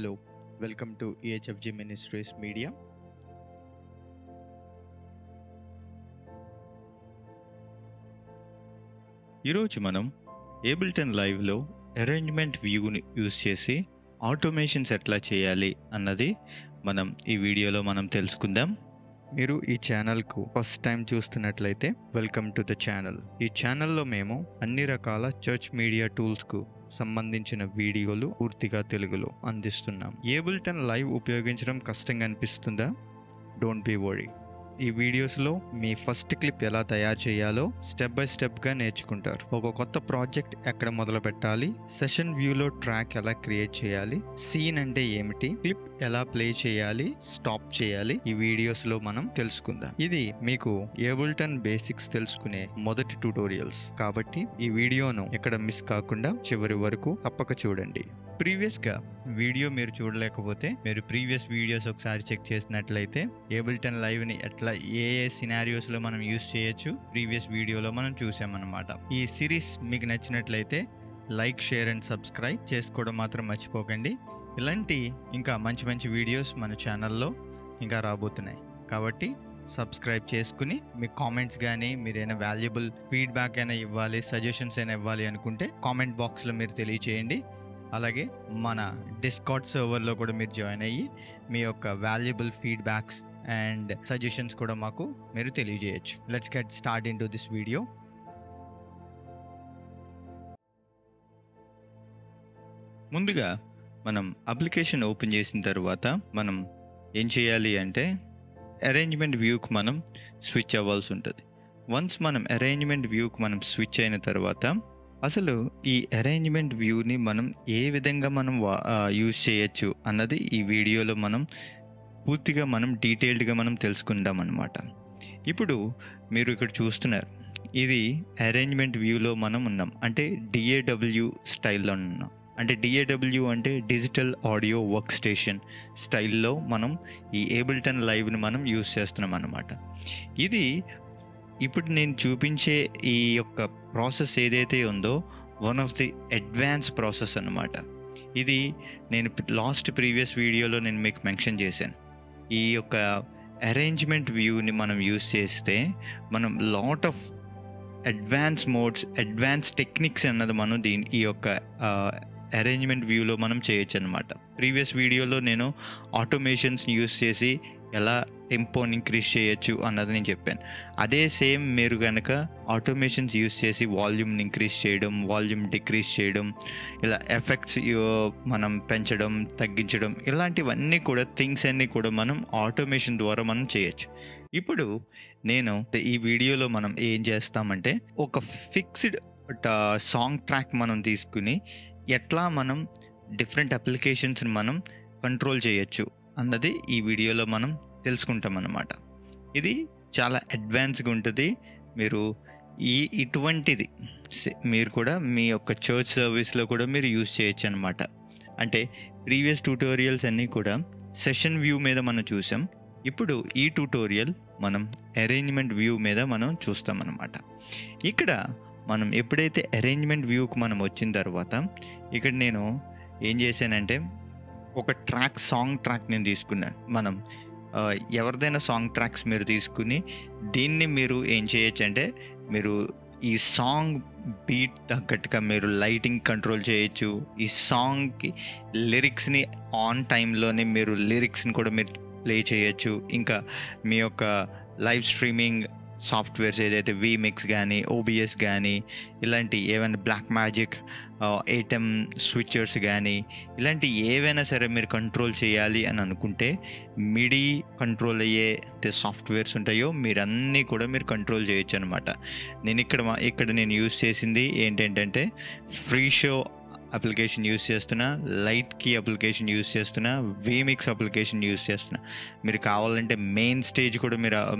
Hello, welcome to EHFG Ministries Media. ఈరోజు మనం ఏబుల్టన్ లైవ్లో అరేంజ్మెంట్ వ్యూని యూజ్ చేసి ఆటోమేషన్స్ ఎట్లా చేయాలి అన్నది మనం ఈ వీడియోలో మనం తెలుసుకుందాం. మీరు ఈ ఛానల్కు ఫస్ట్ టైం చూస్తున్నట్లయితే వెల్కమ్ టు ద ఛానల్. ఈ ఛానల్లో మేము అన్ని రకాల చర్చ్ మీడియా టూల్స్కు సంబంధించిన వీడియోలు పూర్తిగా తెలుగులో అందిస్తున్నాం. ఏబుల్టన్ లైవ్ ఉపయోగించడం కష్టంగా అనిపిస్తుందా? Don't be worry. ఈ వీడియోస్లో మీ ఫస్ట్ క్లిప్ ఎలా తయారు చేయాలో స్టెప్ బై స్టెప్గా నేర్చుకుంటారు. ఒక కొత్త ప్రాజెక్ట్ ఎక్కడ మొదలు పెట్టాలి, సెషన్ వ్యూలో ట్రాక్ ఎలా క్రియేట్ చేయాలి, సీన్ అంటే ఏమిటి, క్లిప్ ఎలా ప్లే చేయాలి, స్టాప్ చేయాలి, ఈ వీడియోస్లో మనం తెలుసుకుందాం. ఇది మీకు ఏబుల్టన్ బేసిక్స్ తెలుసుకునే మొదటి ట్యుటోరియల్స్ కాబట్టి ఈ వీడియోను ఎక్కడ మిస్ కాకుండా చివరి వరకు తప్పక చూడండి. ప్రీవియస్గా వీడియో మీరు చూడలేకపోతే మీరు ప్రీవియస్ వీడియోస్ ఒకసారి చెక్ చేసినట్లయితే ఏబుల్టన్ లైవ్ని ఎట్లా ఏ సినారియోస్లో మనం యూస్ చేయొచ్చు ప్రీవియస్ వీడియోలో మనం చూసామన్నమాట. ఈ సిరీస్ మీకు నచ్చినట్లయితే లైక్, షేర్ అండ్ సబ్స్క్రైబ్ చేసుకోవడం మాత్రం మర్చిపోకండి. ఇలాంటి ఇంకా మంచి మంచి వీడియోస్ మన ఛానల్లో ఇంకా రాబోతున్నాయి కాబట్టి సబ్స్క్రైబ్ చేసుకుని మీ కామెంట్స్ కానీ మీరైనా వాల్యుబుల్ ఫీడ్బ్యాక్ అయినా ఇవ్వాలి, సజెషన్స్ అయినా ఇవ్వాలి అనుకుంటే కామెంట్ బాక్స్లో మీరు తెలియచేయండి. అలాగే మన డిస్కార్డ్ సర్వర్లో కూడా మీరు జాయిన్ అయ్యి మీ యొక్క వాల్యుబుల్ ఫీడ్బ్యాక్స్ అండ్ సజెషన్స్ కూడా మాకు మీరు తెలియజేయచ్చు. Let's get start into this video. ముందుగా మనం అప్లికేషన్ ఓపెన్ చేసిన తర్వాత మనం ఏం చేయాలి అంటే అరేంజ్మెంట్ వ్యూకి మనం స్విచ్ అవ్వాల్సి ఉంటుంది. వన్స్ మనం అరేంజ్మెంట్ వ్యూకి మనం స్విచ్ అయిన తర్వాత అసలు ఈ అరేంజ్మెంట్ వ్యూని మనం ఏ విధంగా మనం యూజ్ చేయొచ్చు అన్నది ఈ వీడియోలో మనం పూర్తిగా మనం డీటెయిల్డ్గా మనం తెలుసుకుందాం అన్నమాట. ఇప్పుడు మీరు ఇక్కడ చూస్తున్నారు, ఇది అరేంజ్మెంట్ వ్యూలో మనం ఉన్నాం, అంటే DAW స్టైల్లో ఉన్నాం. అంటే DAW అంటే డిజిటల్ ఆడియో వర్క్ స్టేషన్ స్టైల్లో మనం ఈ ఏబుల్టన్ లైవ్ని మనం యూజ్ చేస్తున్నాం అన్నమాట. ఇది ఇప్పుడు నేను చూపించే ఈ యొక్క ప్రాసెస్ ఏదైతే ఉందో one of the advance process అన్నమాట. ఇది నేను లాస్ట్ ప్రీవియస్ వీడియోలో నేను మీకు మెన్షన్ చేశాను. ఈ యొక్క అరేంజ్మెంట్ వ్యూని మనం యూజ్ చేస్తే మనం lot of advance modes, advance techniques అన్నది మనం ఈ యొక్క అరేంజ్మెంట్ వ్యూలో మనం చేయొచ్చు అనమాట. ప్రీవియస్ వీడియోలో నేను ఆటోమేషన్స్ యూజ్ చేసి ఎలా టెంపోని ఇంక్రీజ్ చేయొచ్చు అన్నది నేను చెప్పాను. అదే సేమ్ మీరు కనుక ఆటోమేషన్స్ యూజ్ చేసి వాల్యూమ్ని ఇంక్రీజ్ చేయడం, వాల్యూమ్ డిక్రీజ్ చేయడం, ఇలా ఎఫెక్ట్స్ మనం పెంచడం, తగ్గించడం, ఇలాంటివన్నీ కూడా థింగ్స్ అన్నీ కూడా మనం ఆటోమేషన్ ద్వారా మనం చేయొచ్చు. ఇప్పుడు నేను ఈ వీడియోలో మనం ఏం చేస్తామంటే ఒక ఫిక్స్డ్ సాంగ్ ట్రాక్ మనం తీసుకుని ఎట్లా మనం డిఫరెంట్ అప్లికేషన్స్ని మనం కంట్రోల్ చేయొచ్చు అన్నది ఈ వీడియోలో మనం తెలుసుకుంటాం అన్నమాట. ఇది చాలా అడ్వాన్స్గా ఉంటుంది. మీరు ఇటువంటిది మీరు కూడా మీ యొక్క చర్చ్ సర్వీస్లో కూడా మీరు యూజ్ చేయొచ్చు అనమాట. అంటే ప్రీవియస్ ట్యూటోరియల్స్ అన్నీ కూడా సెషన్ వ్యూ మీద మనం చూసాం. ఇప్పుడు ఈ ట్యూటోరియల్ మనం అరేంజ్మెంట్ వ్యూ మీద మనం చూస్తాం అన్నమాట. ఇక్కడ మనం ఎప్పుడైతే అరేంజ్మెంట్ వ్యూకి మనం వచ్చిన తర్వాత ఇక్కడ నేను ఏం చేశానంటే ఒక సాంగ్ ట్రాక్ నేను తీసుకున్నాను. మనం ఎవరిదైనా సాంగ్ ట్రాక్స్ మీరు తీసుకుని దీన్ని మీరు ఏం చేయొచ్చు అంటే మీరు ఈ సాంగ్ బీట్ తగ్గట్టుగా మీరు లైటింగ్ కంట్రోల్ చేయొచ్చు. ఈ సాంగ్కి లిరిక్స్ని ఆన్ టైంలోనే మీరు లిరిక్స్ని కూడా మీరు ప్లే చేయొచ్చు. ఇంకా మీ యొక్క లైవ్ స్ట్రీమింగ్ సాఫ్ట్వేర్స్ ఏదైతే VMix కానీ, OBS కానీ, ఇలాంటి ఏమైనా బ్లాక్ మ్యాజిక్, ATEM స్విచర్స్ కానీ, ఇలాంటి ఏవైనా సరే మీరు కంట్రోల్ చేయాలి అని అనుకుంటే మిడి కంట్రోల్ అయ్యే సాఫ్ట్వేర్స్ ఉంటాయో మీరన్నీ కూడా మీరు కంట్రోల్ చేయొచ్చు అనమాట. నేను ఇక్కడ నేను యూజ్ చేసింది ఏంటంటే ఫ్రీ షో అప్లికేషన్ యూజ్ చేస్తున్నా, లైట్ కీ అప్లికేషన్ యూజ్ చేస్తున్నా, VMix అప్లికేషన్ యూజ్ చేస్తున్నా. మీరు కావాలంటే మెయిన్ స్టేజ్ కూడా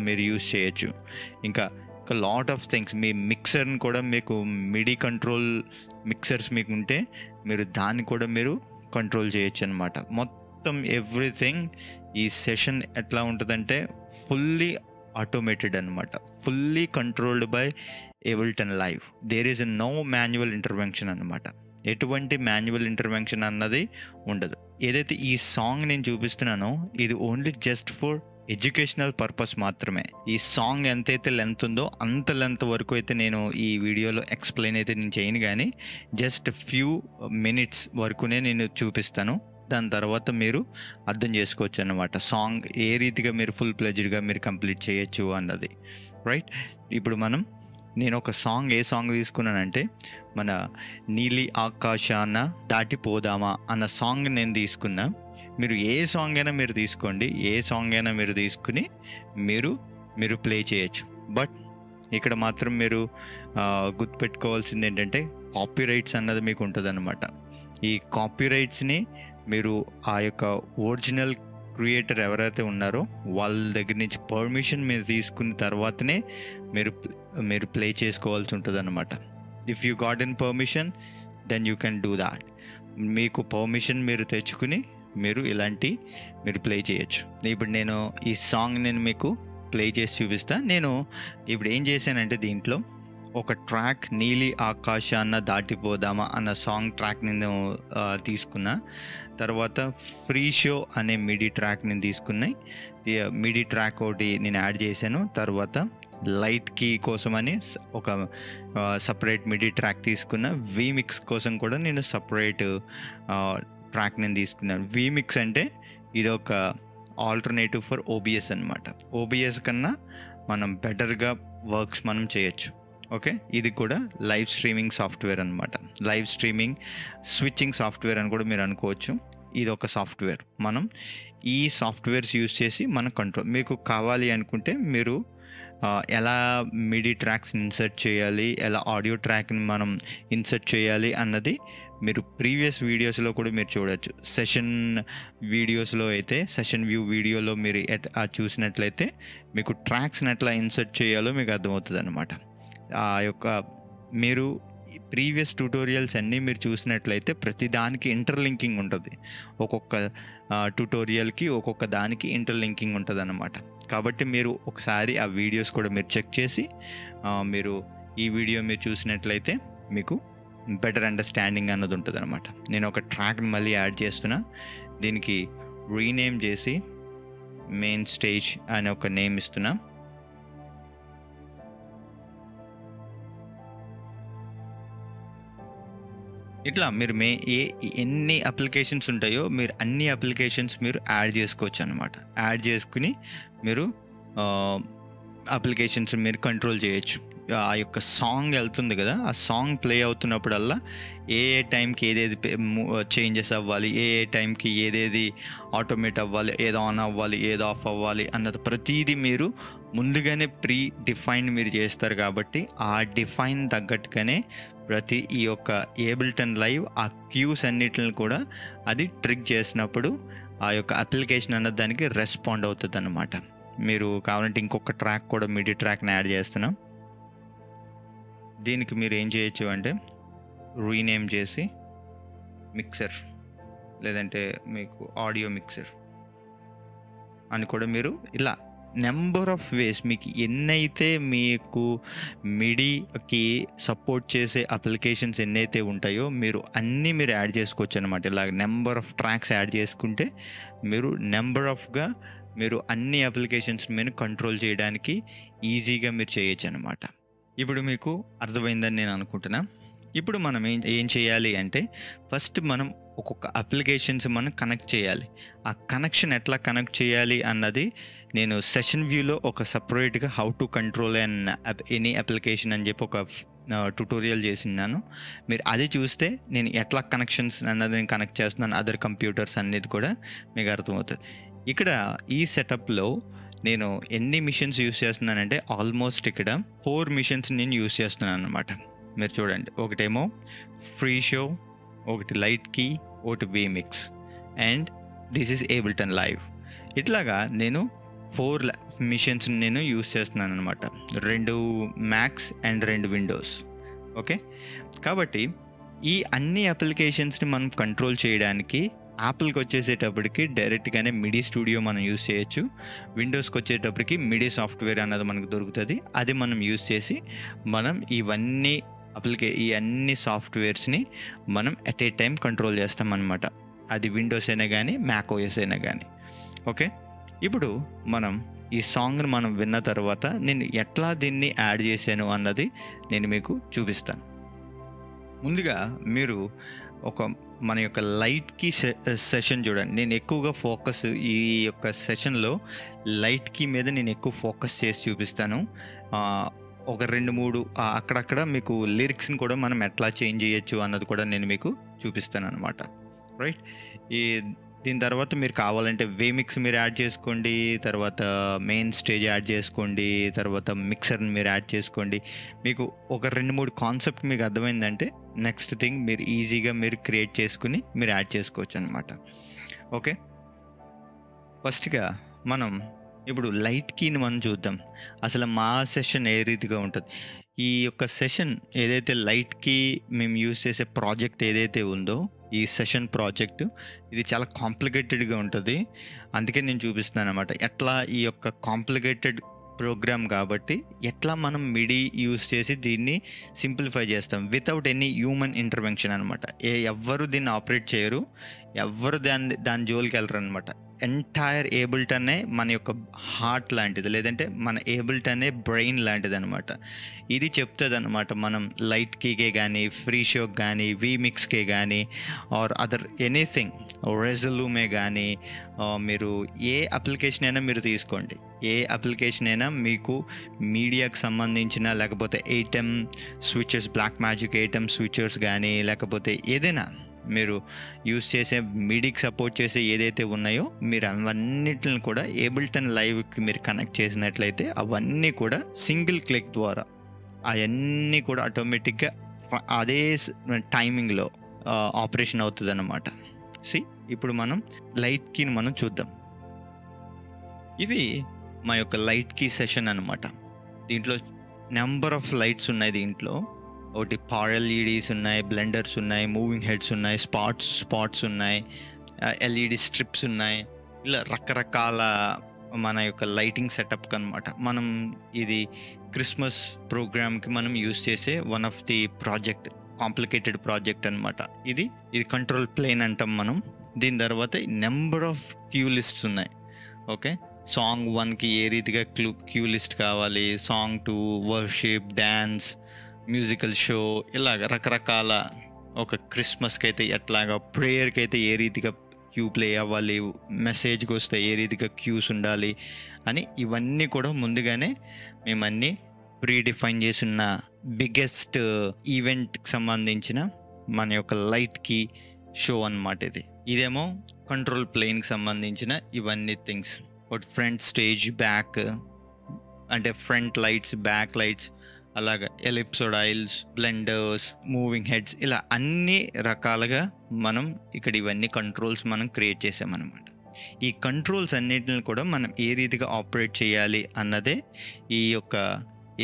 మీరు యూజ్ చేయొచ్చు. ఇంకా లాట్ ఆఫ్ థింగ్స్, మీ మిక్సర్ని కూడా మీకు మిడి కంట్రోల్ మిక్సర్స్ మీకు ఉంటే మీరు దాన్ని కూడా మీరు కంట్రోల్ చేయొచ్చు అనమాట. మొత్తం ఎవ్రీథింగ్ ఈ సెషన్ ఎట్లా ఉంటుందంటే ఫుల్లీ ఆటోమేటెడ్ అనమాట, fully controlled by Ableton Live. There is no manual intervention అనమాట. ఎటువంటి మాన్యువల్ ఇంటర్వెన్షన్ అన్నది ఉండదు. ఏదైతే ఈ సాంగ్ నేను చూపిస్తున్నానో ఇది only just for educational purpose మాత్రమే. ఈ సాంగ్ ఎంతైతే లెంత్ ఉందో అంత లెంత్ వరకు అయితే నేను ఈ వీడియోలో ఎక్స్ప్లెయిన్ అయితే నేను చేయను, కానీ జస్ట్ ఫ్యూ మినిట్స్ వరకునే నేను చూపిస్తాను. దాని తర్వాత మీరు అర్థం చేసుకోవచ్చు అన్నమాట సాంగ్ ఏ రీతిగా మీరు ఫుల్ ప్లెజ్డ్గా మీరు కంప్లీట్ చేయొచ్చు అన్నది. రైట్, ఇప్పుడు నేను ఒక సాంగ్ ఏ సాంగ్ తీసుకున్నానంటే మన నీలి ఆకాశాన దాటిపోదామా అన్న సాంగ్ నేను తీసుకున్నా. మీరు ఏ సాంగ్ అయినా మీరు తీసుకోండి, ఏ సాంగ్ అయినా మీరు తీసుకుని మీరు ప్లే చేయొచ్చు. బట్ ఇక్కడ మాత్రం మీరు గుర్తుపెట్టుకోవాల్సింది ఏంటంటే కాపీరైట్స్ అన్నది మీకు ఉంటుంది అనమాట. ఈ కాపీరైట్స్ని మీరు ఆ యొక్క ఒరిజినల్ క్రియేటర్ ఎవరైతే ఉన్నారో వాళ్ళ దగ్గర నుంచి పర్మిషన్ మీరు తీసుకున్న తర్వాతనే మీరు ప్లే చేసుకోవాల్సి ఉంటుంది అనమాట. If you got in permission then you can do that. మీకు పర్మిషన్ మీరు తెచ్చుకుని మీరు ప్లే చేయొచ్చు. ఇప్పుడు నేను ఈ సాంగ్ మీకు ప్లే చేసి చూపిస్తా. నేను ఇప్పుడు ఏం చేశానంటే దీంట్లో ఒక ట్రాక్ నీలి ఆకాశాన్న దాటిపోదామా అన్న సాంగ్ ట్రాక్ నేను తీసుకున్నా. తర్వాత ఫ్రీ షో అనే మిడీ ట్రాక్ నేను తీసుకున్నాయి. మిడీ ట్రాక్ ఒకటి నేను యాడ్ చేశాను. తర్వాత లైట్ కీ కోసమని ఒక సపరేట్ మిడీ ట్రాక్ తీసుకున్నా. వీమిక్స్ కోసం కూడా నేను సపరేట్ ట్రాక్ నేను తీసుకున్నాను. వీమిక్స్ అంటే ఇది ఒక ఆల్టర్నేటివ్ ఫర్ ఓబిఎస్ అనమాట. ఓబిఎస్ కన్నా మనం బెటర్గా వర్క్స్ మనం చేయొచ్చు. ఓకే, ఇది కూడా లైవ్ స్ట్రీమింగ్ సాఫ్ట్వేర్ అనమాట. లైవ్ స్ట్రీమింగ్ స్విచ్చింగ్ సాఫ్ట్వేర్ అని కూడా మీరు అనుకోవచ్చు. ఇది ఒక సాఫ్ట్వేర్. మనం ఈ సాఫ్ట్వేర్స్ యూజ్ చేసి మీకు కావాలి అనుకుంటే మీరు ఎలా మిడీ ట్రాక్స్ ఇన్సర్ట్ చేయాలి, ఎలా ఆడియో ట్రాక్ని మనం ఇన్సర్ట్ చేయాలి అన్నది మీరు ప్రీవియస్ వీడియోస్లో కూడా మీరు చూడొచ్చు. సెషన్ వీడియోస్లో అయితే సెషన్ వ్యూ వీడియోలో మీరు చూసినట్లయితే మీకు ట్రాక్స్ని ఎట్లా ఇన్సర్ట్ చేయాలో మీకు అర్థమవుతుంది అనమాట. ఆ యొక్క మీరు ప్రీవియస్ ట్యూటోరియల్స్ అన్నీ మీరు చూసినట్లయితే ప్రతి దానికి ఇంటర్లింకింగ్ ఉంటుంది. ఒక్కొక్క ట్యూటోరియల్కి ఒక్కొక్క దానికి ఇంటర్లింకింగ్ ఉంటుంది అన్నమాట. కాబట్టి మీరు ఒకసారి ఆ వీడియోస్ కూడా మీరు చెక్ చేసి మీరు ఈ వీడియో మీరు చూసినట్లయితే మీకు బెటర్ అండర్స్టాండింగ్ అన్నది ఉంటుంది అనమాట. నేను ఒక ట్రాక్ని మళ్ళీ యాడ్ చేస్తున్నా. దీనికి రీనేమ్ చేసి మెయిన్ స్టేజ్ అనే ఒక నేమ్ ఇస్తున్నా. ఇట్లా మీరు ఎన్ని అప్లికేషన్స్ ఉంటాయో మీరు అన్ని అప్లికేషన్స్ మీరు యాడ్ చేసుకోవచ్చు అనమాట. యాడ్ చేసుకుని మీరు అప్లికేషన్స్ మీరు కంట్రోల్ చేయొచ్చు. ఆ యొక్క సాంగ్ వెళ్తుంది కదా, ఆ సాంగ్ ప్లే అవుతున్నప్పుడల్లా ఏ టైంకి ఏదేది చేంజెస్ అవ్వాలి, ఏ టైంకి ఏదేది ఆటోమేట్ అవ్వాలి, ఏదో ఆన్ అవ్వాలి, ఏదో ఆఫ్ అవ్వాలి అన్నది ప్రతిదీ మీరు ముందుగానే ప్రీ డిఫైన్ మీరు చేస్తారు. కాబట్టి ఆ డిఫైన్ తగ్గట్టుగానే ప్రతి ఈ యొక్క ఏబుల్టన్ లైవ్ ఆ క్యూస్ అన్నిటిని కూడా అది ట్రిక్ చేసినప్పుడు ఆ యొక్క అప్లికేషన్ అన్నది దానికి రెస్పాండ్ అవుతుంది అన్నమాట. మీరు కావాలంటే ఇంకొక ట్రాక్ కూడా మిడీ ట్రాక్ని యాడ్ చేస్తున్నాం. దీనికి మీరు ఏం చేయొచ్చు అంటే రీనేమ్ చేసి మిక్సర్ లేదంటే మీకు ఆడియో మిక్సర్ అని కూడా మీరు ఇలా నెంబర్ ఆఫ్ వేస్ మీకు ఎన్నైతే మీకు మిడీకి సపోర్ట్ చేసే అప్లికేషన్స్ ఎన్నైతే ఉంటాయో మీరు యాడ్ చేసుకోవచ్చు అనమాట. ఇలా నెంబర్ ఆఫ్ ట్రాక్స్ యాడ్ చేసుకుంటే మీరు నెంబర్ ఆఫ్గా మీరు అన్ని అప్లికేషన్స్ మీరు కంట్రోల్ చేయడానికి ఈజీగా మీరు చేయొచ్చు అనమాట. ఇప్పుడు మీకు అర్థమైందని నేను అనుకుంటున్నా. ఇప్పుడు మనం ఏం చేయాలి అంటే ఫస్ట్ మనం ఒక్కొక్క అప్లికేషన్స్ మనం కనెక్ట్ చేయాలి. ఆ కనెక్షన్ ఎట్లా కనెక్ట్ చేయాలి అన్నది నేను సెషన్ వ్యూలో ఒక సపరేట్గా how to control any application అని చెప్పి ఒక ట్యూటోరియల్ చేసినాను. మీరు అది చూస్తే నేను ఎట్లా కనెక్షన్స్ అన్నది నేను కనెక్ట్ చేస్తున్నాను అదర్ కంప్యూటర్స్ అనేది కూడా మీకు అర్థమవుతుంది. ఇక్కడ ఈ సెటప్లో నేను ఎన్ని మిషన్స్ యూస్ చేస్తున్నానంటే ఆల్మోస్ట్ ఇక్కడ 4 మిషన్స్ నేను యూస్ చేస్తున్నాను అనమాట. మీరు చూడండి, ఒకటేమో ఫ్రీ షో, ఒకటి లైట్ కీ, ఒకటి వీమిక్స్ అండ్ దిస్ ఈజ్ ఏబుల్టన్ లైవ్. ఇట్లాగా నేను 4 మిషన్స్ నేను యూస్ చేస్తున్నాను అనమాట. 2 మ్యాక్స్ అండ్ 2 విండోస్. ఓకే, కాబట్టి ఈ అన్ని అప్లికేషన్స్ని మనం కంట్రోల్ చేయడానికి యాపిల్కి వచ్చేసేటప్పటికి డైరెక్ట్గానే మిడీ స్టూడియో మనం యూస్ చేయొచ్చు. విండోస్కి వచ్చేటప్పటికి మిడీ సాఫ్ట్వేర్ అన్నది మనకు దొరుకుతుంది. అది మనం యూస్ చేసి మనం ఈ అన్ని సాఫ్ట్వేర్స్ని మనం ఎట్ ఏ టైం కంట్రోల్ చేస్తాం అనమాట. అది విండోస్ అయినా కానీ మ్యాక్ ఓఎస్ అయినా కానీ. ఓకే, ఇప్పుడు మనం ఈ సాంగ్ని మనం విన్న తర్వాత నేను ఎట్లా దీన్ని యాడ్ చేశాను అన్నది నేను మీకు చూపిస్తాను. ముందుగా మీరు మన యొక్క లైట్ కీ సెషన్ చూడండి. నేను ఎక్కువగా ఫోకస్ ఈ యొక్క సెషన్లో లైట్ కీ మీద నేను ఎక్కువ ఫోకస్ చేసి చూపిస్తాను. ఒక 2-3 అక్కడక్కడ మీకు లిరిక్స్ని కూడా మనం ఎట్లా చేంజ్ చేయొచ్చు అన్నది కూడా నేను మీకు చూపిస్తాను అనమాట. రైట్, దీని తర్వాత మీరు కావాలంటే వేమిక్స్ మీరు యాడ్ చేసుకోండి, తర్వాత మెయిన్ స్టేజ్ యాడ్ చేసుకోండి, తర్వాత మిక్సర్ని మీరు యాడ్ చేసుకోండి. మీకు ఒక 2-3 కాన్సెప్ట్ మీకు అర్థమైందంటే నెక్స్ట్ థింగ్ మీరు ఈజీగా మీరు క్రియేట్ చేసుకుని మీరు యాడ్ చేసుకోవచ్చు అనమాట. ఓకే, ఫస్ట్గా మనం ఇప్పుడు లైట్ కీని మనం చూద్దాం. అసలు మా సెషన్ ఏ రీతిగా ఉంటుంది. ఈ యొక్క సెషన్ ఏదైతే లైట్ కీ మేము యూజ్ చేసే ప్రాజెక్ట్ ఏదైతే ఉందో, ఈ సెషన్ ప్రాజెక్ట్ ఇది చాలా కాంప్లికేటెడ్గా ఉంటుంది. అందుకే నేను చూపిస్తున్నాను అనమాట. ఎట్లా ఈ యొక్క కాంప్లికేటెడ్ ప్రోగ్రామ్ కాబట్టి ఎట్లా మనం మిడి యూజ్ చేసి దీన్ని సింప్లిఫై చేస్తాం వితౌట్ ఎనీ హ్యూమన్ ఇంటర్వెన్షన్ అనమాట. ఎవ్వరు దీన్ని ఆపరేట్ చేయరు, ఎవ్వరు దాని జోలికి వెళ్ళరు అనమాట. ఎంటైర్ ఏబుల్టనే మన యొక్క హార్ట్ లాంటిది, లేదంటే మన ఏబుల్టనే బ్రెయిన్ లాంటిది అనమాట. ఇది చెప్తుంది అనమాట. మనం లైట్ కీకే కానీ, ఫ్రీ షోకి కానీ, వీమిక్స్కే కానీ, ఆర్ అదర్ ఎనీథింగ్, రెజల్యూమే కానీ, మీరు ఏ అప్లికేషన్ అయినా మీరు తీసుకోండి. ఏ అప్లికేషన్ అయినా మీకు మీడియాకి సంబంధించిన, లేకపోతే ATEM స్విచర్స్, బ్లాక్ మ్యాజిక్ ATEM స్విచర్స్ కానీ, లేకపోతే ఏదైనా మీరు యూస్ చేసే మీడియాకి సపోర్ట్ చేసే ఏదైతే ఉన్నాయో మీరు అవన్నిటిని కూడా ఏబుల్టన్ లైవ్కి మీరు కనెక్ట్ చేసినట్లయితే అవన్నీ కూడా సింగిల్ క్లిక్ ద్వారా అవన్నీ కూడా ఆటోమేటిక్గా అదే టైమింగ్లో ఆపరేషన్ అవుతుంది అన్నమాట. ఇప్పుడు మనం లైట్ కీని మనం చూద్దాం. ఇది మా యొక్క లైట్ కీ సెషన్ అనమాట. దీంట్లో నెంబర్ ఆఫ్ లైట్స్ ఉన్నాయి. దీంట్లో ఒకటి పవర్ LEDs ఉన్నాయి, బ్లెండర్స్ ఉన్నాయి, మూవింగ్ హెడ్స్ ఉన్నాయి, స్పాట్స్ ఉన్నాయి, LED స్ట్రిప్స్ ఉన్నాయి. ఇలా రకరకాల మన యొక్క లైటింగ్ సెటప్ అనమాట. మనం ఇది క్రిస్మస్ ప్రోగ్రామ్కి మనం యూజ్ చేసే one of the project, complicated project అనమాట. ఇది కంట్రోల్ ప్లేన్ అంటాం మనం. దీని తర్వాత నెంబర్ ఆఫ్ క్యూ లిస్ట్స్ ఉన్నాయి. ఓకే, సాంగ్ 1కి ఏ రీతిగా క్యూ లిస్ట్ కావాలి, song 2 worship, dance, musical show, ఇలాగ రకరకాల. ఒక క్రిస్మస్కి అయితే ఎట్లాగా, ప్రేయర్కి అయితే ఏ రీతిగా క్యూ ప్లే అవ్వాలి, మెసేజ్కి వస్తే ఏ రీతిగా క్యూస్ ఉండాలి అని ఇవన్నీ కూడా ముందుగానే మేమన్నీ ప్రీడిఫైన్ చేసిన బిగ్గెస్ట్ ఈవెంట్కి సంబంధించిన మన యొక్క లైట్ కీ షో అన్నమాట. ఇదేమో కంట్రోల్ ప్లేన్కి సంబంధించిన ఇవన్నీ థింగ్స్. ఒకటి ఫ్రంట్ స్టేజ్, బ్యాక్ అంటే ఫ్రంట్ లైట్స్, బ్యాక్ లైట్స్, అలాగా ఎలిప్సోడైల్స్, బ్లెండర్స్, మూవింగ్ హెడ్స్, ఇలా అన్ని రకాలుగా మనం ఇక్కడ ఇవన్నీ కంట్రోల్స్ మనం క్రియేట్ చేసామన్నమాట. ఈ కంట్రోల్స్ అన్నిటిని కూడా మనం ఏ రీతిగా ఆపరేట్ చేయాలి అన్నదే ఈ యొక్క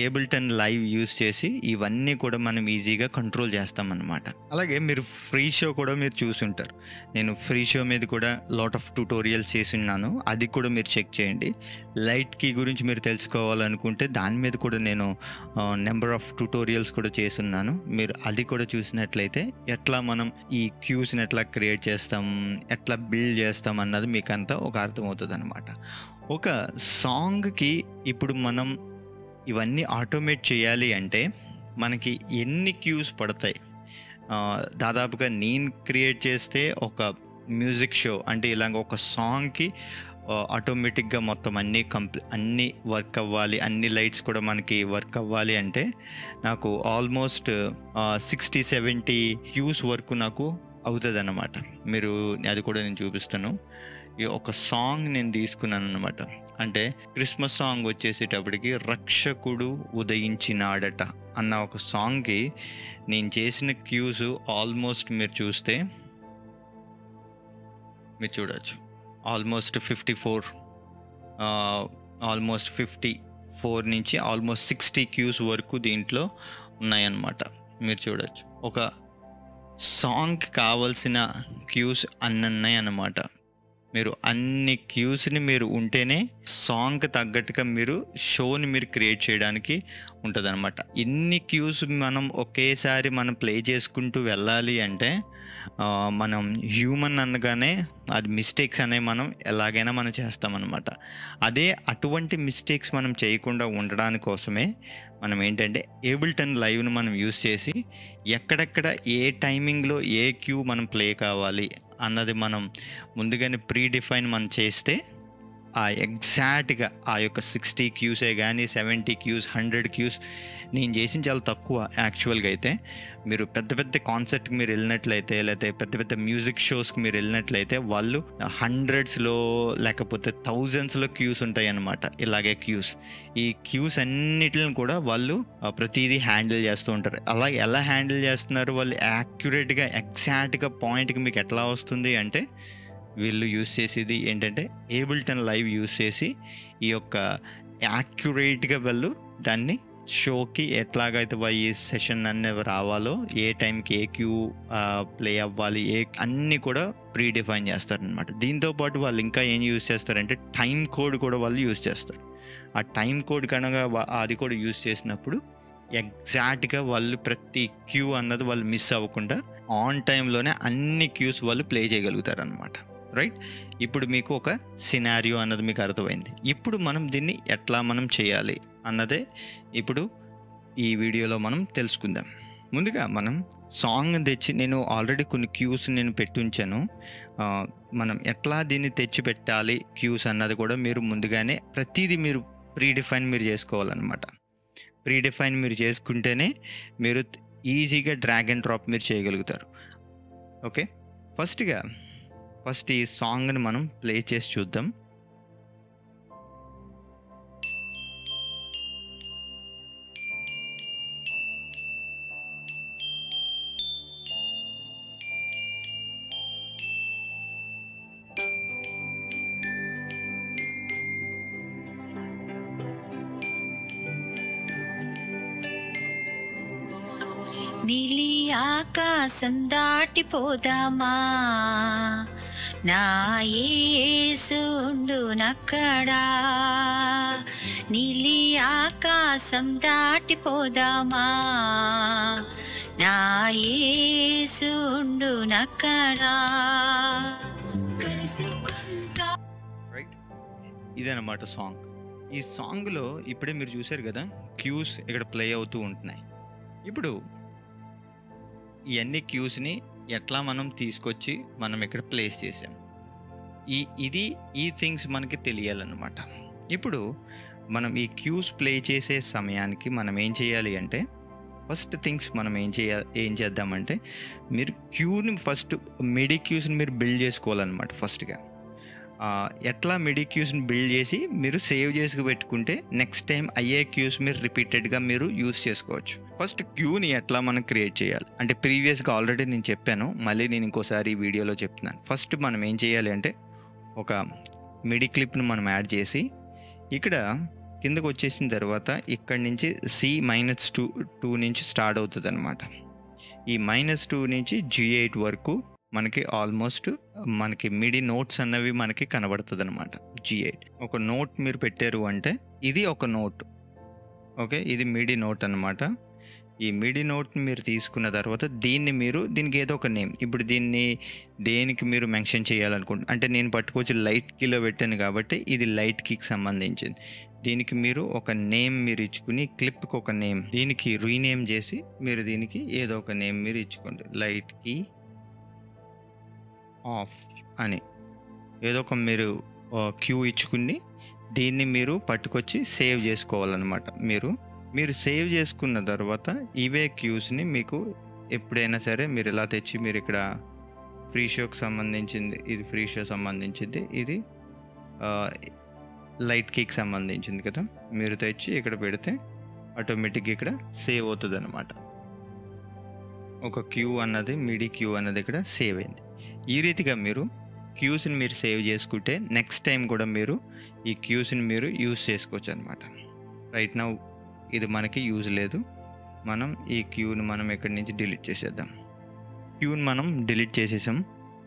ఏబుల్టన్ లైవ్ యూజ్ చేసి ఇవన్నీ కూడా మనం ఈజీగా కంట్రోల్ చేస్తామన్నమాట. అలాగే మీరు ఫ్రీ షో కూడా మీరు చూసుంటారు. నేను ఫ్రీ షో మీద కూడా లాట్ ఆఫ్ ట్యూటోరియల్స్ చేసి ఉన్నాను, అది కూడా మీరు చెక్ చేయండి. లైట్ కీ గురించి మీరు తెలుసుకోవాలనుకుంటే దాని మీద కూడా నేను నెంబర్ ఆఫ్ ట్యూటోరియల్స్ కూడా చేస్తున్నాను. మీరు అది కూడా చూసినట్లయితే ఎట్లా మనం ఈ క్యూస్ని ఎట్లా క్రియేట్ చేస్తాం, ఎట్లా బిల్డ్ చేస్తాం అన్నది మీకు అంతా ఒక అర్థమవుతుంది అనమాట. ఒక సాంగ్కి ఇప్పుడు మనం ఇవన్నీ ఆటోమేట్ చేయాలి అంటే మనకి ఎన్ని క్యూస్ పడతాయి? దాదాపుగా నేను క్రియేట్ చేస్తే ఒక మ్యూజిక్ షో అంటే ఇలాగ ఒక సాంగ్కి ఆటోమేటిక్గా మొత్తం అన్నీ వర్క్ అవ్వాలి, అన్ని లైట్స్ కూడా మనకి వర్క్ అవ్వాలి అంటే నాకు ఆల్మోస్ట్ 60-70 క్యూస్ వరకు నాకు అవుతుంది అన్నమాట. మీరు అది కూడా నేను చూపిస్తాను. ఈ ఒక సాంగ్ నేను తీసుకున్నాను అనమాట. అంటే క్రిస్మస్ సాంగ్ వచ్చేసేటప్పటికి రక్షకుడు ఉదయించినాడట అన్న ఒక సాంగ్కి నేను చేసిన క్యూస్ ఆల్మోస్ట్ మీరు చూస్తే మీరు చూడవచ్చు ఆల్మోస్ట్ 54 నుంచి ఆల్మోస్ట్ 60 క్యూస్ వరకు దీంట్లో ఉన్నాయన్నమాట. మీరు చూడవచ్చు ఒక సాంగ్కి కావాల్సిన క్యూస్ అన్నీ ఉన్నాయి అన్నమాట. మీరు అన్ని క్యూస్ని మీరు ఉంటేనే సాంగ్కి తగ్గట్టుగా మీరు షోని మీరు క్రియేట్ చేయడానికి ఉంటుంది అనమాట. ఇన్ని క్యూస్ మనం ఒకేసారి మనం ప్లే చేసుకుంటూ వెళ్ళాలి అంటే మనం హ్యూమన్ అనగానే అది మిస్టేక్స్ అనేవి మనం ఎలాగైనా మనం చేస్తామన్నమాట. అదే అటువంటి మిస్టేక్స్ మనం చేయకుండా ఉండడానికి కోసమే మనం ఏంటంటే ఏబుల్టన్ లైవ్ను మనం యూస్ చేసి ఎక్కడెక్కడ ఏ టైమింగ్లో ఏ క్యూ మనం ప్లే కావాలి అన్నది మనం ముందుగానే ప్రీ డిఫైన్ మనం చేస్తే ఆ ఎగ్జాక్ట్గా ఆ యొక్క 60 క్యూసే కానీ 70 క్యూస్ 100 క్యూస్ నేను చేసిన చాలా తక్కువ యాక్చువల్గా. అయితే మీరు పెద్ద పెద్ద కాన్సర్ట్కి మీరు వెళ్ళినట్లయితే లేకపోతే పెద్ద పెద్ద మ్యూజిక్ షోస్కి మీరు వెళ్ళినట్లయితే వాళ్ళు హండ్రెడ్స్లో లేకపోతే థౌజండ్స్లో క్యూస్ ఉంటాయి అన్నమాట. ఇలాగే క్యూస్, ఈ క్యూస్ అన్నిటిని కూడా వాళ్ళు ప్రతిదీ హ్యాండిల్ చేస్తూ ఉంటారు. అలా ఎలా హ్యాండిల్ చేస్తున్నారు వాళ్ళు యాక్యురేట్గా ఎగ్జాక్ట్గా పాయింట్కి మీకు ఎట్లా వస్తుంది అంటే వీళ్ళు యూస్ చేసేది ఏంటంటే ఏబుల్టన్ లైవ్ యూస్ చేసి ఈ యొక్క యాక్యురేట్గా వాళ్ళు దాన్ని షోకి ఎట్లాగైతే ఈ సెషన్ అనేవి రావాలో ఏ టైంకి ఏ క్యూ ప్లే అవ్వాలి అన్నీ కూడా ప్రీ డిఫైన్ చేస్తారనమాట. దీంతోపాటు వాళ్ళు ఇంకా ఏం యూస్ చేస్తారంటే టైం కోడ్ కూడా వాళ్ళు యూస్ చేస్తారు. ఆ టైం కోడ్ కనుక అది కూడా యూస్ చేసినప్పుడు ఎగ్జాక్ట్గా వాళ్ళు ప్రతి క్యూ అన్నది వాళ్ళు మిస్ అవ్వకుండా ఆన్ టైంలోనే అన్ని క్యూస్ వాళ్ళు ప్లే చేయగలుగుతారు అనమాట. రైట్, ఇప్పుడు మీకు ఒక సినారియో అన్నది మీకు అర్థమైంది. ఇప్పుడు మనం దీన్ని ఎట్లా మనం చేయాలి అన్నదే ఇప్పుడు ఈ వీడియోలో మనం తెలుసుకుందాం. ముందుగా మనం సాంగ్ తెచ్చి నేను ఆల్రెడీ కొన్ని క్యూస్ నేను పెట్టి ఉంచాను. మనం ఎట్లా దీన్ని తెచ్చి పెట్టాలి క్యూస్ అన్నది కూడా మీరు ముందుగానే ప్రతిదీ మీరు ప్రీ డిఫైన్ మీరు చేసుకోవాలన్నమాట. ప్రీ డిఫైన్ మీరు చేసుకుంటేనే మీరు ఈజీగా డ్రాగ్ అండ్ డ్రాప్ మీరు చేయగలుగుతారు. ఓకే, ఫస్ట్ ఈ సాంగ్ని మనం ప్లే చేసి చూద్దాం. నీలి ఆకాశం దాటిపోదామా, నా యేసు ఉండునక్కడా. నీలి ఆకాశం దాటిపోదామా, నా యేసు ఉండునక్కడా. రైట్, ఇదన్నమాట సాంగ్. ఈ సాంగ్లో ఇప్పుడే మీరు చూసారు కదా క్యూస్ ఇక్కడ ప్లే అవుతూ ఉంటున్నాయి. ఇప్పుడు ఇవన్నీ క్యూస్ని ఎట్లా మనం తీసుకొచ్చి మనం ఇక్కడ ప్లేస్ చేసాం, ఈ థింగ్స్ మనకి తెలియాలన్నమాట. ఇప్పుడు మనం ఈ క్యూస్ ప్లే చేసే సమయానికి మనం ఏం చేయాలి అంటే ఫస్ట్ థింగ్స్ మనం ఏం చేద్దామంటే మీరు క్యూని ఫస్ట్ మిడి క్యూస్ని మీరు బిల్డ్ చేసుకోవాలన్నమాట. ఫస్ట్గా ఎట్లా మిడి క్యూస్ని బిల్డ్ చేసి మీరు సేవ్ చేసి పెట్టుకుంటే నెక్స్ట్ టైం అయ్యే క్యూస్ మీరు రిపీటెడ్గా మీరు యూస్ చేసుకోవచ్చు. ఫస్ట్ క్యూని ఎట్లా మనం క్రియేట్ చేయాలి అంటే ప్రీవియస్గా ఆల్రెడీ నేను చెప్పాను, మళ్ళీ నేను ఇంకోసారి ఈ వీడియోలో చెప్తున్నాను. ఫస్ట్ మనం ఏం చేయాలి అంటే ఒక మిడి క్లిప్ను మనం యాడ్ చేసి ఇక్కడ కిందకు వచ్చేసిన తర్వాత ఇక్కడి నుంచి C-2 నుంచి స్టార్ట్ అవుతుంది అనమాట. ఈ -2 నుంచి G8 వరకు మనకి ఆల్మోస్ట్ మనకి మిడి నోట్స్ అన్నవి మనకి కనబడుతుంది అనమాట. G8 ఒక నోట్ మీరు పెట్టారు అంటే ఇది ఒక నోట్. ఓకే, ఇది మిడి నోట్ అనమాట. ఈ మిడి నోట్ని మీరు తీసుకున్న తర్వాత దీనికి ఏదో ఒక నేమ్, ఇప్పుడు దీన్ని దేనికి మీరు మెన్షన్ చేయాలనుకుంటున్నారు అంటే నేను పట్టుకొచ్చి లైట్ కీలో పెట్టాను కాబట్టి ఇది లైట్ కీకి సంబంధించింది. దీనికి మీరు ఒక నేమ్ మీరు ఇచ్చుకుని క్లిప్కి ఒక నేమ్ దీనికి రీనేమ్ చేసి మీరు దీనికి ఏదో ఒక నేమ్ మీరు ఇచ్చుకోండి. లైట్ కీ ఆఫ్ అని ఏదో ఒక మీరు క్యూ ఇచ్చుకుని దీన్ని మీరు పట్టుకొచ్చి సేవ్ చేసుకోవాలన్నమాట. మీరు సేవ్ చేసుకున్న తర్వాత ఇవే క్యూస్ని మీకు ఎప్పుడైనా సరే మీరు ఇలా తెచ్చి మీరు ఇక్కడ ఫ్రీ షోకి సంబంధించింది, ఇది ఫ్రీ షో సంబంధించింది, ఇది లైట్ కీకి సంబంధించింది కదా, మీరు తెచ్చి ఇక్కడ పెడితే ఆటోమేటిక్గా ఇక్కడ సేవ్ అవుతుంది అనమాట. ఒక క్యూ అన్నది మిడి క్యూ అన్నది ఇక్కడ సేవ్ అయింది. ఈ రీతిగా మీరు క్యూస్ని మీరు సేవ్ చేసుకుంటే నెక్స్ట్ టైం కూడా మీరు ఈ క్యూస్ని మీరు యూజ్ చేసుకోవచ్చు అనమాట. రైట్ నౌ ఇది మనకి యూజ్ లేదు, మనం ఈ క్యూని మనం ఇక్కడి నుంచి డిలీట్ చేసేద్దాం. క్యూని మనం డిలీట్ చేసేసాం.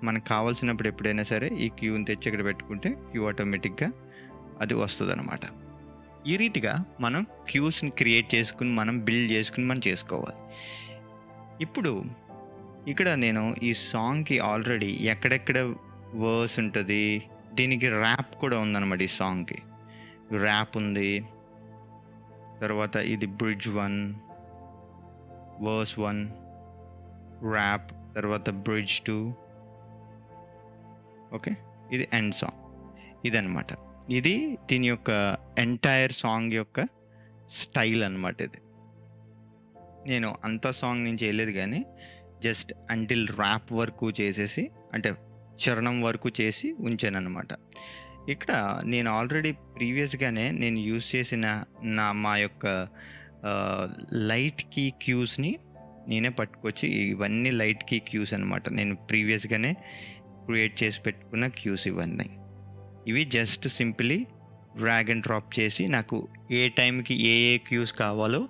మనకు కావాల్సినప్పుడు ఎప్పుడైనా సరే ఈ క్యూని తెచ్చి ఇక్కడ పెట్టుకుంటే క్యూ ఆటోమేటిక్గా అది వస్తుంది అనమాట. ఈ రీతిగా మనం క్యూస్ని క్రియేట్ చేసుకుని మనం బిల్డ్ చేసుకుని మనం చేసుకోవాలి. ఇప్పుడు ఇక్కడ నేను ఈ సాంగ్కి ఆల్రెడీ ఎక్కడెక్కడ వర్స్ ఉంటుంది, దీనికి ర్యాప్ కూడా ఉందన్నమాట. ఈ సాంగ్కి ర్యాప్ ఉంది, తర్వాత ఇది బ్రిడ్జ్ 1, వర్స్ 1, ర్యాప్, తర్వాత బ్రిడ్జ్ 2, ఓకే, ఇది ఎండ్ సాంగ్. ఇదన్నమాట, ఇది దీని యొక్క ఎంటైర్ సాంగ్ యొక్క స్టైల్ అన్నమాట. ఇది నేను అంత సాంగ్ నేను చేయలేదు కానీ జస్ట్ అంటిల్ ర్యాప్ వరకు చేసేసి, అంటే చరణం వరకు చేసి ఉంచాను అనమాట. ఇక్కడ నేను ఆల్రెడీ ప్రీవియస్గానే నేను యూజ్ చేసిన మా యొక్క లైట్ కీ క్యూస్ని నేనే పట్టుకొచ్చి, ఇవన్నీ లైట్ కీ క్యూస్ అనమాట. నేను ప్రీవియస్గానే క్రియేట్ చేసి పెట్టుకున్న క్యూస్ ఇవన్నీ. ఇవి just simply drag and drop చేసి నాకు ఏ టైంకి ఏ క్యూస్ కావాలో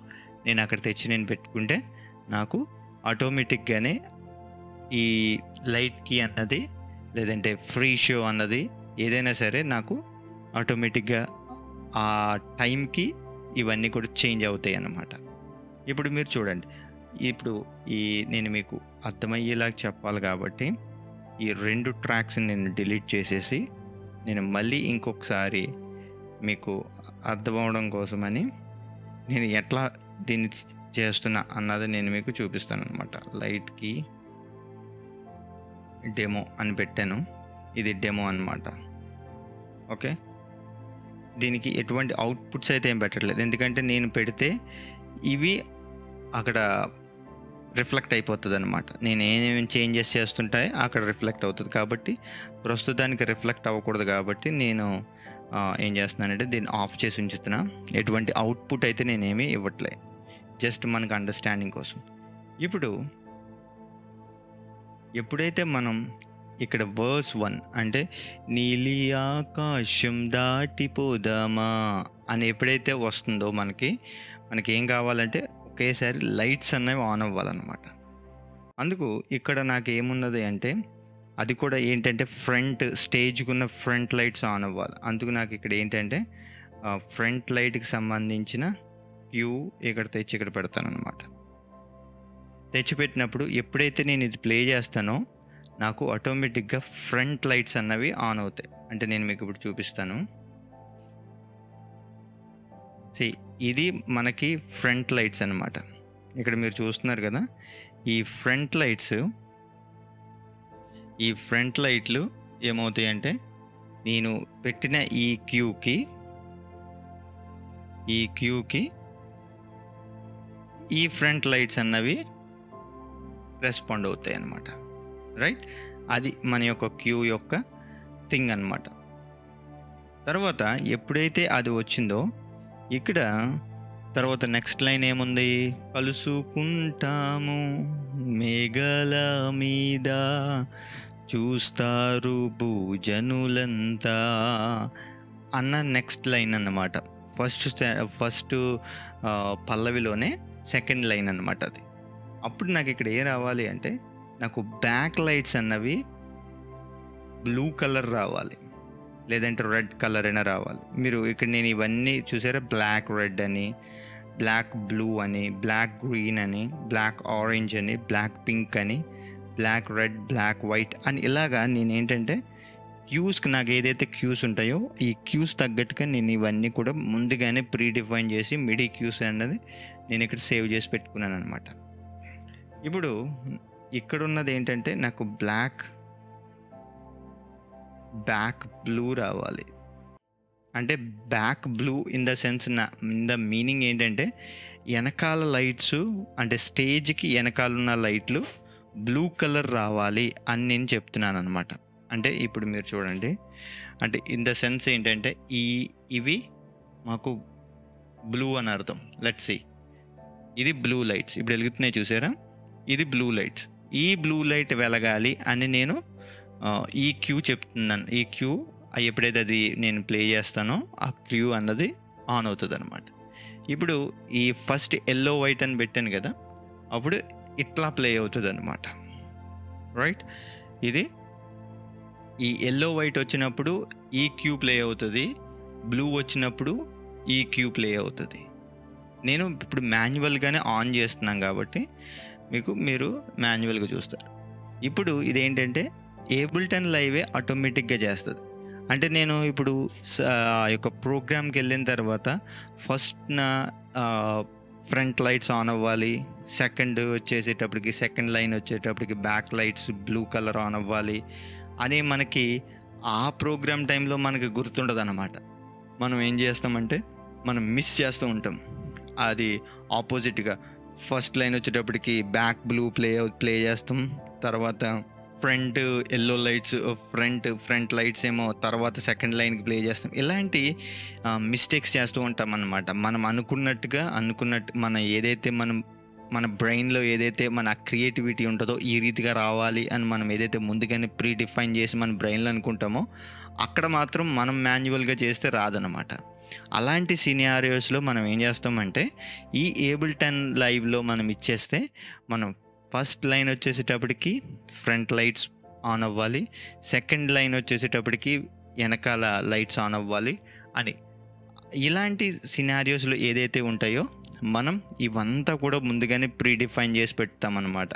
నేను అక్కడ తెచ్చి నేను పెట్టుకుంటే నాకు ఆటోమేటిక్గానే ఈ లైట్ కీ అన్నది లేదంటే ఫ్రీ షో అన్నది ఏదైనా సరే నాకు ఆటోమేటిక్గా ఆ టైంకి ఇవన్నీ కూడా చేంజ్ అవుతాయి అన్నమాట. ఇప్పుడు మీరు చూడండి, ఇప్పుడు నేను మీకు అర్థమయ్యేలా చెప్పాలి కాబట్టి ఈ 2 ట్రాక్స్ని నేను డిలీట్ చేసేసి నేను మళ్ళీ ఇంకొకసారి మీకు అర్థం అవడం కోసమని నేను ఎట్లా దీన్ని చేస్తున్నా అన్నది నేను మీకు చూపిస్తాను అనమాట. లైట్కి డెమో అని పెట్టాను, ఇది డెమో అన్నమాట. ఓకే, దీనికి ఎటువంటి అవుట్పుట్స్ అయితే ఏం పెట్టట్లేదు, ఎందుకంటే నేను పెడితే ఇవి అక్కడ రిఫ్లెక్ట్ అయిపోతుంది అనమాట. నేను ఏమేమి చేంజెస్ చేస్తుంటే అక్కడ రిఫ్లెక్ట్ అవుతుంది. కాబట్టి ప్రస్తుతానికి రిఫ్లెక్ట్ అవ్వకూడదు కాబట్టి నేను ఏం చేస్తున్నానంటే దీన్ని ఆఫ్ చేసి ఉంచుతున్నా. ఎటువంటి అవుట్పుట్ అయితే నేనేమీ ఇవ్వట్లే, జస్ట్ మనకు అండర్స్టాండింగ్ కోసం. ఇప్పుడు ఎప్పుడైతే మనం ఇక్కడ వర్స్ 1 అంటే నీలి ఆకాశం దాటిపోదామా అని ఎప్పుడైతే వస్తుందో మనకి ఏం కావాలంటే ఒకేసారి లైట్స్ అన్నవి ఆన్ అవ్వాలన్నమాట. అందుకు ఇక్కడ నాకు ఏమున్నది అంటే అది కూడా ఏంటంటే ఫ్రంట్ స్టేజ్కున్న ఫ్రంట్ లైట్స్ ఆన్ అవ్వాలి. అందుకు నాకు ఇక్కడ ఏంటంటే ఫ్రంట్ లైట్కి సంబంధించిన క్యూ ఇక్కడ తెచ్చి ఇక్కడ పెడతాను అనమాట. తెచ్చిపెట్టినప్పుడు ఎప్పుడైతే నేను ఇది ప్లే చేస్తానో నాకు ఆటోమేటిక్గా ఫ్రంట్ లైట్స్ అన్నవి ఆన్ అవుతాయి. అంటే నేను మీకు ఇప్పుడు చూపిస్తాను. ఇది మనకి ఫ్రంట్ లైట్స్ అన్నమాట. ఇక్కడ మీరు చూస్తున్నారు కదా, ఈ ఫ్రంట్ లైట్లు ఏమవుతాయి అంటే నేను పెట్టిన ఈ క్యూకి ఈ ఫ్రంట్ లైట్స్ అన్నవి రెస్పాండ్ అవుతాయి అన్నమాట. రైట్, అది మన యొక్క క్యూ యొక్క థింగ్ అన్నమాట. తర్వాత ఎప్పుడైతే అది వచ్చిందో ఇక్కడ తర్వాత నెక్స్ట్ లైన్ ఏముంది, కలుసుకుంటాము మేఘాల మీద చూస్తారు భూజనులంతా అన్న నెక్స్ట్ లైన్ అన్నమాట. ఫస్ట్ పల్లవిలోనే సెకండ్ లైన్ అన్నమాట అది. అప్పుడు నాకు ఇక్కడ ఏం రావాలి అంటే నాకు బ్యాక్ లైట్స్ అన్నవి బ్లూ కలర్ రావాలి, లేదంటే రెడ్ కలర్ అయినా రావాలి. మీరు ఇక్కడ నేను ఇవన్నీ చూసారా, బ్లాక్ రెడ్ అని, బ్లాక్ బ్లూ అని, బ్లాక్ గ్రీన్ అని, బ్లాక్ ఆరెంజ్ అని, బ్లాక్ పింక్ అని, బ్లాక్ రెడ్, బ్లాక్ వైట్ అని, ఇలాగా నేను ఏంటంటే క్యూస్కి నాకు ఏదైతే క్యూస్ ఉంటాయో ఈ క్యూస్ తగ్గట్టుగా నేను ఇవన్నీ కూడా ముందుగానే ప్రీ డిఫైన్ చేసి మిడీ క్యూస్ అన్నది నేను ఇక్కడ సేవ్ చేసి పెట్టుకున్నాను అనమాట. ఇప్పుడు ఇక్కడ ఉన్నది ఏంటంటే నాకు బ్లాక్ బ్లూ రావాలి. అంటే back blue in the sense in the meaning ఏంటంటే వెనకాల లైట్స్ అంటే స్టేజ్కి వెనకాల ఉన్న లైట్లు బ్లూ కలర్ రావాలి అని నేను చెప్తున్నాను అనమాట. అంటే ఇప్పుడు మీరు చూడండి, అంటే ఇన్ ద సెన్స్ ఏంటంటే ఇవి మాకు బ్లూ అని అర్థం. లెట్స్ సీ, ఇది బ్లూ లైట్స్ ఇప్పుడు వెలుగుతున్నాయి చూసారా, ఇది బ్లూ లైట్స్. ఈ బ్లూ లైట్ వెలగాలి అని నేను ఈ క్యూ చెప్తున్నాను. ఈ క్యూ ఎప్పుడైతే అది నేను ప్లే చేస్తానో ఆ క్యూ అన్నది ఆన్ అవుతుంది అనమాట. ఇప్పుడు ఈ ఫస్ట్ ఎల్లో వైట్ అని పెట్టాను కదా, అప్పుడు ఇట్లా ప్లే అవుతుంది అనమాట. రైట్, ఇది ఈ ఎల్లో వైట్ వచ్చినప్పుడు ఈ క్యూ ప్లే అవుతుంది, బ్లూ వచ్చినప్పుడు ఈ క్యూ ప్లే అవుతుంది. నేను ఇప్పుడు మాన్యువల్గానే ఆన్ చేస్తున్నాం కాబట్టి మీరు మాన్యువల్గా చూస్తారు. ఇప్పుడు ఇదేంటంటే ఏబుల్టన్ లైవే ఆటోమేటిక్గా చేస్తుంది. అంటే నేను ఇప్పుడు ఆ యొక్క ప్రోగ్రామ్కి వెళ్ళిన తర్వాత ఫస్ట్ నా ఫ్రంట్ లైట్స్ ఆన్ అవ్వాలి, సెకండ్ వచ్చేసేటప్పటికి సెకండ్ లైన్ వచ్చేటప్పటికి back lights blue colour on అవ్వాలి అని మనకి ఆ ప్రోగ్రామ్ టైంలో మనకి గుర్తుండదు అన్నమాట. మనం ఏం చేస్తామంటే మనం మిస్ చేస్తూ ఉంటాం. అది ఆపోజిట్గా ఫస్ట్ లైన్ వచ్చేటప్పటికి బ్యాక్ బ్లూ ప్లే చేస్తాం, తర్వాత front yellow lights front lights ఏమో తర్వాత సెకండ్ లైన్కి ప్లే చేస్తాం. ఇలాంటి మిస్టేక్స్ చేస్తూ ఉంటాం అన్నమాట. మనం అనుకున్నట్టు మన బ్రెయిన్లో ఏదైతే మన క్రియేటివిటీ ఉంటుందో ఈ రీతిగా రావాలి అని మనం ఏదైతే ముందుగానే ప్రీ డిఫైన్ చేసి మన బ్రెయిన్లో అనుకుంటామో అక్కడ మాత్రం మనం మాన్యువల్గా చేస్తే రాదనమాట. అలాంటి సినారియోస్లో మనం ఏం చేస్తామంటే ఈ ఏబుల్టన్ లైవ్లో మనం ఇచ్చేస్తే మనం ఫస్ట్ లైన్ వచ్చేసేటప్పటికి ఫ్రంట్ లైట్స్ ఆన్ అవ్వాలి, సెకండ్ లైన్ వచ్చేసేటప్పటికి వెనకాల లైట్స్ ఆన్ అవ్వాలి అని ఇలాంటి సినారియోస్లో ఏదైతే ఉంటాయో మనం ఇవంతా కూడా ముందుగానే ప్రీ డిఫైన్ చేసి పెడతామన్నమాట.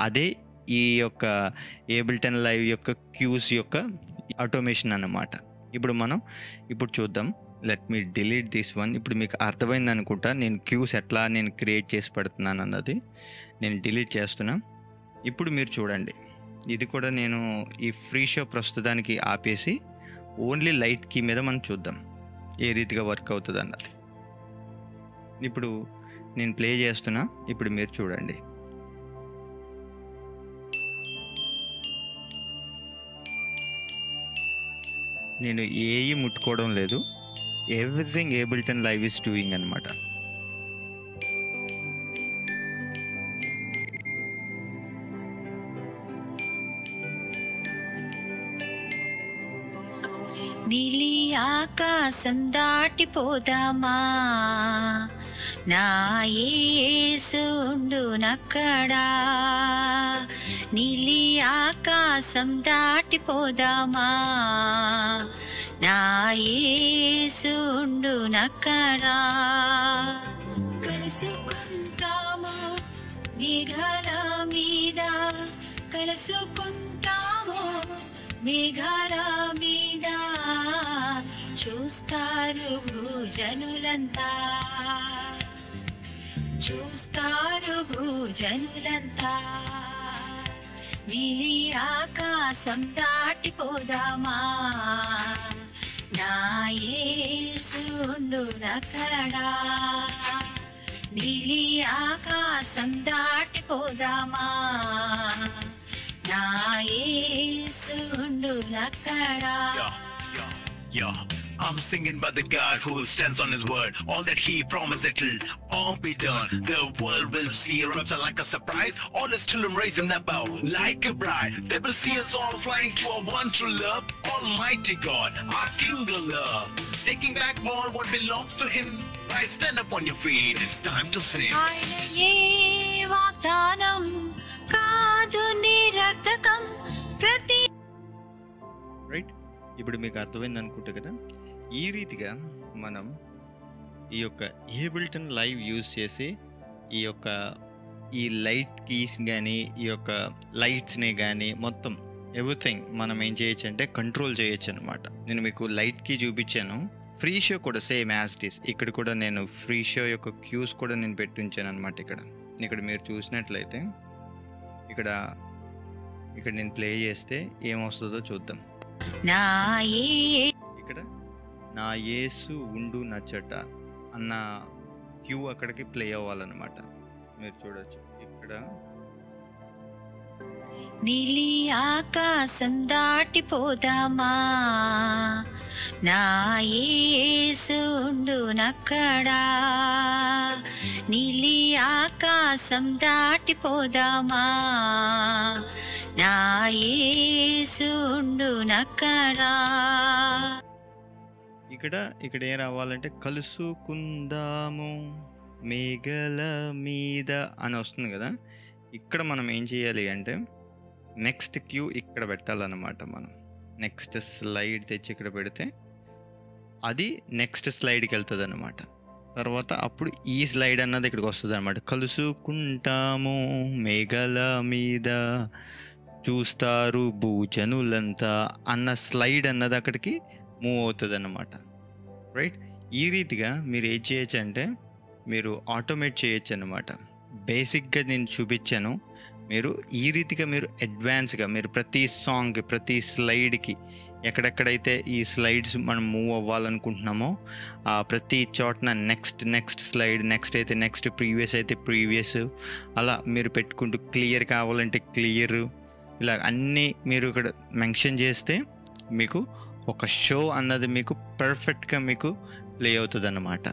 అదే ఈ యొక్క ఏబుల్టన్ లైవ్ యొక్క క్యూస్ యొక్క ఆటోమేషన్ అన్నమాట. ఇప్పుడు చూద్దాం. Let me delete this one. ఇప్పుడు మీకు అర్థమైంది అనుకుంటా నేను క్యూస్ ఎట్లా నేను క్రియేట్ చేసి పెడుతున్నాను అన్నది. నేను డిలీట్ చేస్తున్నా. ఇప్పుడు మీరు చూడండి, ఇది కూడా నేను ఈ ఫ్రీ షో ప్రస్తుతానికి ఆపేసి ఓన్లీ లైట్ కీ మీద మనం చూద్దాం ఏ రీతిగా వర్క్ అవుతుంది అన్నది. ఇప్పుడు నేను ప్లే చేస్తున్నా. ఇప్పుడు మీరు చూడండి. నేను ఏవి ముట్టుకోవడం లేదు. ఎవ్రీథింగ్ ఏబుల్టన్ లైవ్ ఇస్ డూయింగ్ అనమాట. నీలి ఆకాశం దాటిపోదామా, నా యేసు ఉండునక్కడా. నీలి ఆకాశం దాటిపోదామా, నా యేసు ఉండునక్కడా. కలుసుకుంటాము మేఘాల మీద, కలుసుకుంటాము మేఘాల మీద. చూస్తారు భూజనులంతా, చూస్తారు భూజనులంతా. నీలి ఆకాశం దాటిపోదామా, నా యేసు ఉండునక్కడా. నీలి ఆకాశం దాటిపోదామా, నా యేసు ఉండునక్కడా. Yeah, I'm singing by the God who stands on his word. All that he promised, it'll all be done. The world will see eruption like a surprise. All his children raising their bow like a bride. They will see us all flying to our one true love. Almighty God, our King of love. Taking back all what belongs to him. Rise, stand up on your feet. It's time to sing. ఆయన ఏ వాగ్దానం కాదు నిరర్థకం. ప్రతి right. ఇప్పుడు మీకు అర్థమైంది అనుకుంటా కదా. ఈ రీతిగా మనం ఈ యొక్క ఏబుల్టన్ లైవ్ యూజ్ చేసి ఈ లైట్ కీస్ కానీ ఈ యొక్క లైట్స్ని కానీ మొత్తం ఎవ్రీథింగ్ మనం ఏం చేయొచ్చు అంటే కంట్రోల్ చేయొచ్చు అనమాట. నేను మీకు లైట్ కీ చూపించాను. ఫ్రీ షో కూడా సేమ్ యాజ్ ఇట్ ఈస్. ఇక్కడ కూడా నేను ఫ్రీ షో యొక్క క్యూస్ కూడా నేను పెట్టించాను అనమాట. ఇక్కడ మీరు చూసినట్లయితే ఇక్కడ నేను ప్లే చేస్తే ఏమొస్తుందో చూద్దాం. ఇక్కడ నా యేసు ఉండు నచ్చట అన్న క్యూ అక్కడికి ప్లే అవ్వాలన్నమాట. మీరు చూడొచ్చు ఇక్కడ. నీలి ఆకాశం దాటిపోదామా, నా యేసు ఉండునక్కడా. నీలి ఆకాశం దాటిపోదామా, నా యేసు ఉండునక్కడా. ఇక్కడ ఏం రావాలంటే కలుసుకుందాము మేఘల మీద అని వస్తుంది కదా. ఇక్కడ మనం ఏం చేయాలి అంటే నెక్స్ట్ క్యూ ఇక్కడ పెట్టాలన్నమాట. మనం నెక్స్ట్ స్లైడ్ తెచ్చి ఇక్కడ పెడితే అది నెక్స్ట్ స్లైడ్కి వెళ్తుంది అనమాట. తర్వాత అప్పుడు ఈ స్లైడ్ అన్నది ఇక్కడికి వస్తుంది అనమాట. కలుసుకుంటాము మేఘల మీద చూస్తారు భూజనులంతా అన్న స్లైడ్ అన్నది అక్కడికి మూవ్ అవుతుంది అన్నమాట. రైట్, ఈ రీతిగా మీరు ఏం చేయొచ్చు అంటే మీరు ఆటోమేట్ చేయొచ్చు అన్నమాట. బేసిక్గా నేను చూపించాను, మీరు ఈ రీతిగా మీరు అడ్వాన్స్గా మీరు ప్రతి సాంగ్ ప్రతి స్లైడ్కి ఎక్కడెక్కడైతే ఈ స్లైడ్స్ మనం మూవ్ అవ్వాలనుకుంటున్నామో ఆ ప్రతి చోటన నెక్స్ట్ స్లైడ్, నెక్స్ట్ అయితే నెక్స్ట్, ప్రీవియస్ అయితే ప్రీవియస్, అలా మీరు పెట్టుకుంటూ క్లియర్ కావాలంటే క్లియర్, ఇలా అన్నీ మీరు ఇక్కడ మెన్షన్ చేస్తే మీకు ఒక షో అన్నది మీకు పర్ఫెక్ట్గా మీకు ప్లే అవుతుంది అన్నమాట.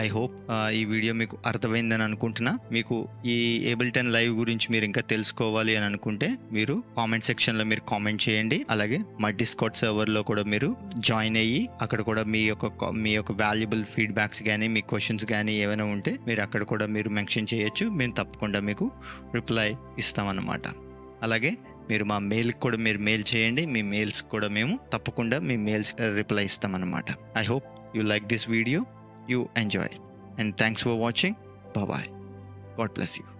ఐ హోప్ ఈ వీడియో మీకు అర్థమైందని అనుకుంటున్నా. మీకు ఈ ఏబుల్టన్ లైవ్ గురించి మీరు ఇంకా తెలుసుకోవాలి అని అనుకుంటే మీరు కామెంట్ సెక్షన్లో మీరు కామెంట్ చేయండి. అలాగే మా డిస్కార్డ్ సర్వర్లో కూడా మీరు జాయిన్ అయ్యి అక్కడ కూడా మీ యొక్క వాల్యుబుల్ ఫీడ్బ్యాక్స్ కానీ మీ క్వశ్చన్స్ కానీ ఏమైనా ఉంటే మీరు అక్కడ కూడా మీరు మెన్షన్ చేయొచ్చు. మేము తప్పకుండా మీకు రిప్లై ఇస్తామన్నమాట. అలాగే మీరు మా మెయిల్కి కూడా మీరు మెయిల్ చేయండి. మీ మెయిల్స్ కూడా మేము తప్పకుండా మీ మెయిల్స్ రిప్లై ఇస్తామన్నమాట. I hope you like this video, you enjoy it, and thanks for watching. Bye bye. God bless you.